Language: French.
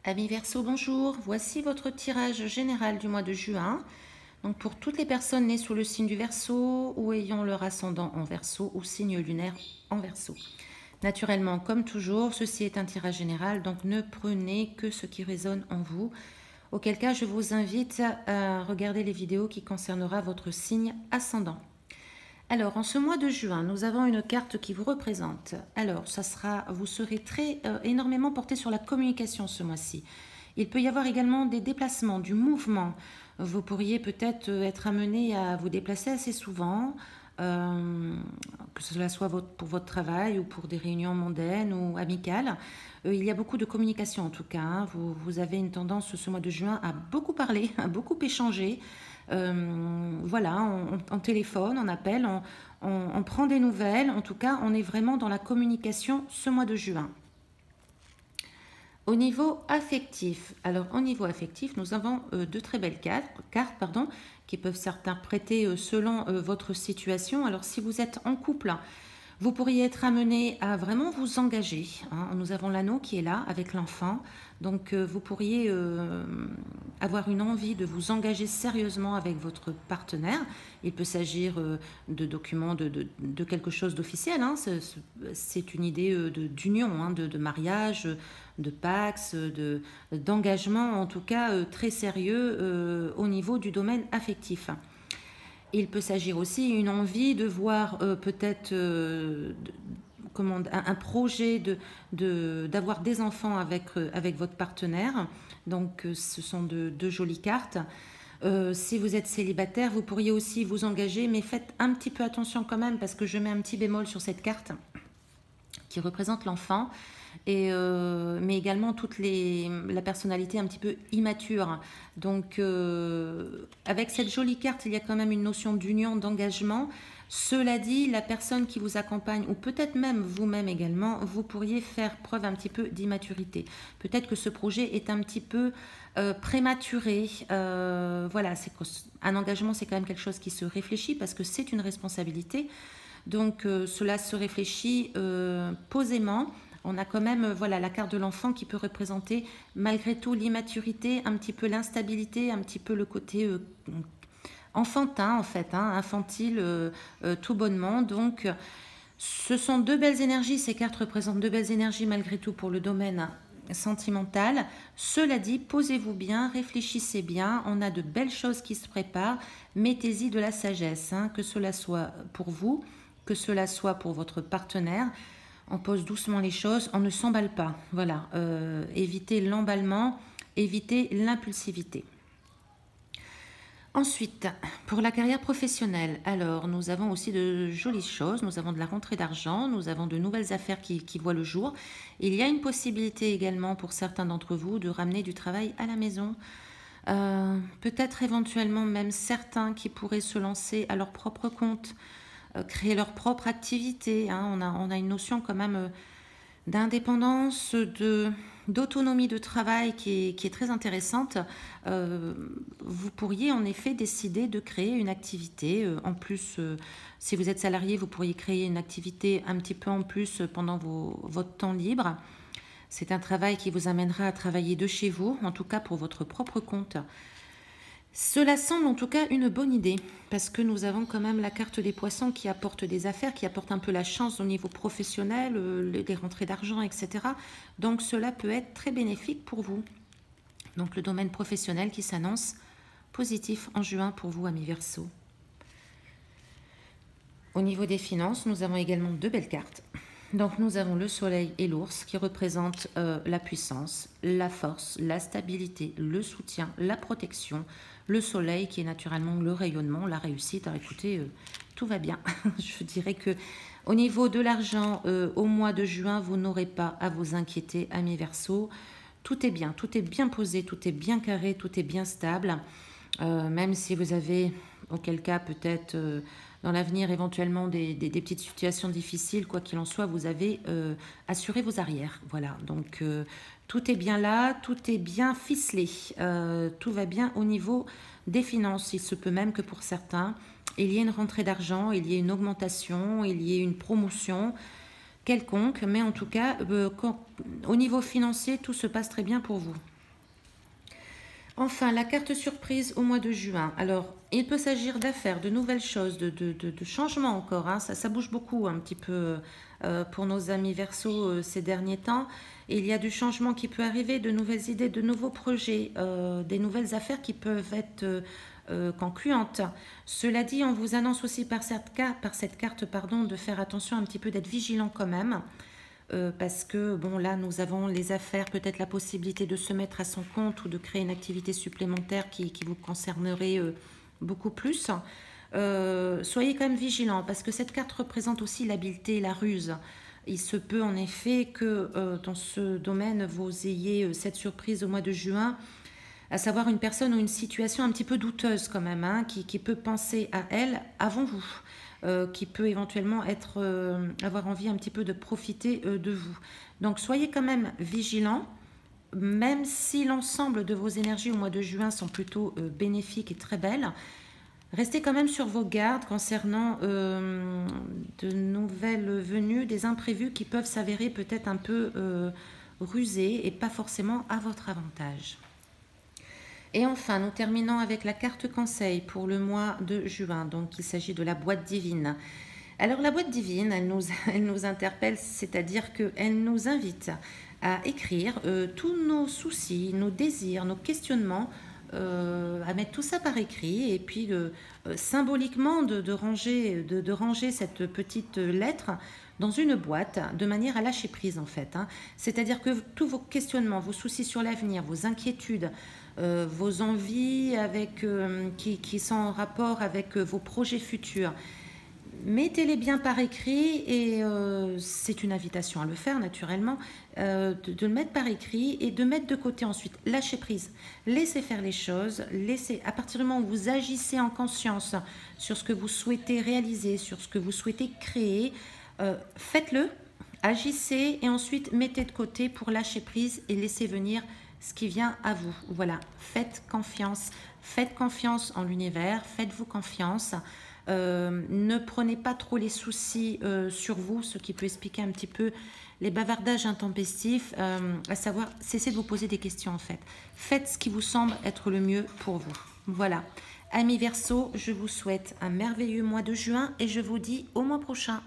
Amis Verseau, bonjour. Voici votre tirage général du mois de juin. Donc pour toutes les personnes nées sous le signe du Verseau ou ayant leur ascendant en Verseau ou signe lunaire en Verseau. Naturellement, comme toujours, ceci est un tirage général, donc ne prenez que ce qui résonne en vous. Auquel cas, je vous invite à regarder les vidéos qui concernera votre signe ascendant. Alors, en ce mois de juin, nous avons une carte qui vous représente. Alors, vous serez énormément porté sur la communication ce mois-ci. Il peut y avoir également des déplacements, du mouvement. Vous pourriez peut-être être amené à vous déplacer assez souvent, que cela soit pour votre travail ou pour des réunions mondaines ou amicales. Il y a beaucoup de communication en tout cas, hein. Vous avez une tendance ce mois de juin à beaucoup parler, à beaucoup échanger. Voilà, on téléphone, on appelle, on prend des nouvelles. En tout cas, on est vraiment dans la communication ce mois de juin. Au niveau affectif, nous avons deux très belles cartes qui peuvent s'interpréter selon votre situation. Alors, si vous êtes en couple, vous pourriez être amené à vraiment vous engager, hein. Nous avons l'anneau qui est là avec l'enfant. Donc, vous pourriez avoir une envie de vous engager sérieusement avec votre partenaire. Il peut s'agir de documents, de quelque chose d'officiel, hein. C'est une idée d'union, hein, de mariage, de pax, d'engagement, en tout cas très sérieux au niveau du domaine affectif. Il peut s'agir aussi d'une envie de voir peut-être un projet d'avoir des enfants avec votre partenaire. Donc ce sont deux jolies cartes. Si vous êtes célibataire, vous pourriez aussi vous engager, mais faites un petit peu attention quand même parce que je mets un petit bémol sur cette carte qui représente l'enfant. Mais également la personnalité un petit peu immature. Donc, avec cette jolie carte, il y a quand même une notion d'union, d'engagement. Cela dit, la personne qui vous accompagne, ou peut-être même vous-même également, vous pourriez faire preuve un petit peu d'immaturité. Peut-être que ce projet est un petit peu prématuré. Voilà, un engagement, c'est quand même quelque chose qui se réfléchit parce que c'est une responsabilité. Donc, cela se réfléchit posément. On a quand même voilà, la carte de l'enfant qui peut représenter malgré tout l'immaturité, un petit peu l'instabilité, un petit peu le côté enfantin en fait, hein, infantile tout bonnement. Donc ce sont deux belles énergies, ces cartes représentent deux belles énergies malgré tout pour le domaine sentimental. Cela dit, posez-vous bien, réfléchissez bien, on a de belles choses qui se préparent, mettez-y de la sagesse, hein, que cela soit pour vous, que cela soit pour votre partenaire. On pose doucement les choses, on ne s'emballe pas. Voilà, évitez l'emballement, évitez l'impulsivité. Ensuite, pour la carrière professionnelle, alors nous avons aussi de jolies choses. Nous avons de la rentrée d'argent, nous avons de nouvelles affaires qui voient le jour. Il y a une possibilité également pour certains d'entre vous de ramener du travail à la maison. Peut-être éventuellement même certains qui pourraient se lancer à leur propre compte, créer leur propre activité, hein. On a une notion quand même d'indépendance, d'autonomie de travail qui est très intéressante. Vous pourriez en effet décider de créer une activité. En plus, si vous êtes salarié, vous pourriez créer une activité un petit peu en plus pendant votre temps libre. C'est un travail qui vous amènera à travailler de chez vous, en tout cas pour votre propre compte. Cela semble en tout cas une bonne idée, parce que nous avons quand même la carte des poissons qui apporte des affaires, qui apporte un peu la chance au niveau professionnel, les rentrées d'argent, etc. Donc cela peut être très bénéfique pour vous. Donc le domaine professionnel qui s'annonce positif en juin pour vous, amis Verseau. Au niveau des finances, nous avons également deux belles cartes. Donc nous avons le soleil et l'ours qui représentent la puissance, la force, la stabilité, le soutien, la protection. Le soleil qui est naturellement le rayonnement, la réussite. Alors écoutez, tout va bien. Je dirais que au niveau de l'argent, au mois de juin, vous n'aurez pas à vous inquiéter, amis Verseau. Tout est bien posé, tout est bien carré, tout est bien stable. Même si vous avez, auquel cas peut-être dans l'avenir éventuellement des petites situations difficiles, quoi qu'il en soit, vous avez assuré vos arrières. Voilà, donc tout est bien là, tout est bien ficelé, tout va bien au niveau des finances. Il se peut même que pour certains, il y ait une rentrée d'argent, il y ait une augmentation, il y ait une promotion quelconque, mais en tout cas, au niveau financier, tout se passe très bien pour vous. Enfin, la carte surprise au mois de juin. Alors, il peut s'agir d'affaires, de nouvelles choses, de changements encore. Hein. Ça bouge beaucoup un petit peu pour nos amis Verseau ces derniers temps. Et il y a du changement qui peut arriver, de nouvelles idées, de nouveaux projets, des nouvelles affaires qui peuvent être concluantes. Cela dit, on vous annonce aussi par cette carte, pardon, de faire attention un petit peu, d'être vigilant quand même. Parce que, bon, là, nous avons les affaires, peut-être la possibilité de se mettre à son compte ou de créer une activité supplémentaire qui vous concernerait beaucoup plus. Soyez quand même vigilants, parce que cette carte représente aussi l'habileté et la ruse. Il se peut en effet que dans ce domaine, vous ayez cette surprise au mois de juin, à savoir une personne ou une situation un petit peu douteuse quand même, hein, qui peut penser à elle avant vous. Qui peut éventuellement avoir envie un petit peu de profiter de vous. Donc soyez quand même vigilants, même si l'ensemble de vos énergies au mois de juin sont plutôt bénéfiques et très belles. Restez quand même sur vos gardes concernant de nouvelles venues, des imprévus qui peuvent s'avérer peut-être un peu rusés et pas forcément à votre avantage. Et enfin, nous terminons avec la carte conseil pour le mois de juin. Donc, il s'agit de la boîte divine. Alors, la boîte divine, elle nous interpelle, c'est-à-dire qu'elle nous invite à écrire tous nos soucis, nos désirs, nos questionnements, à mettre tout ça par écrit et puis symboliquement de ranger cette petite lettre dans une boîte de manière à lâcher prise en fait. Hein. C'est-à-dire que tous vos questionnements, vos soucis sur l'avenir, vos inquiétudes, vos envies qui sont en rapport avec vos projets futurs. Mettez-les bien par écrit et c'est une invitation à le faire naturellement, de le mettre par écrit et de mettre de côté ensuite. Lâchez prise, laissez faire les choses, à partir du moment où vous agissez en conscience sur ce que vous souhaitez réaliser, sur ce que vous souhaitez créer, faites-le, agissez et ensuite mettez de côté pour lâcher prise et laisser venir ce qui vient à vous. Voilà, faites confiance en l'univers, faites-vous confiance. Ne prenez pas trop les soucis sur vous, ce qui peut expliquer un petit peu les bavardages intempestifs, à savoir, cessez de vous poser des questions en fait. Faites ce qui vous semble être le mieux pour vous. Voilà. Amis Verseau, je vous souhaite un merveilleux mois de juin et je vous dis au mois prochain.